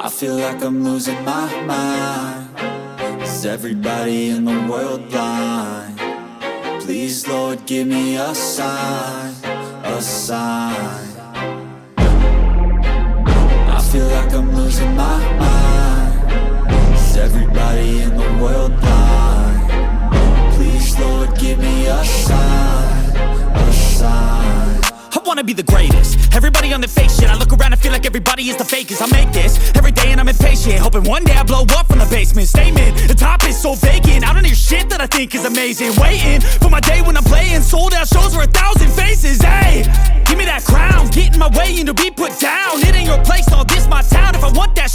I feel like I'm losing my mind. Is everybody in the world blind? Please, Lord, give me a sign, a sign. I feel like I'm losing my mind. Is everybody in the world blind? Please, Lord, give me a sign, a sign. I wanna be the greatest. Everybody on the fake shit. I look around and feel like everybody is the fakest. I make this every day and I'm impatient, hoping one day I blow up from the basement. Statement, the top is so vacant. I don't hear shit that I think is amazing. Waiting for my day when I'm playing sold out shows for 1,000 faces. Hey, give me that crown, get in my way and to be put down. It ain't your place, all this my town. If I want that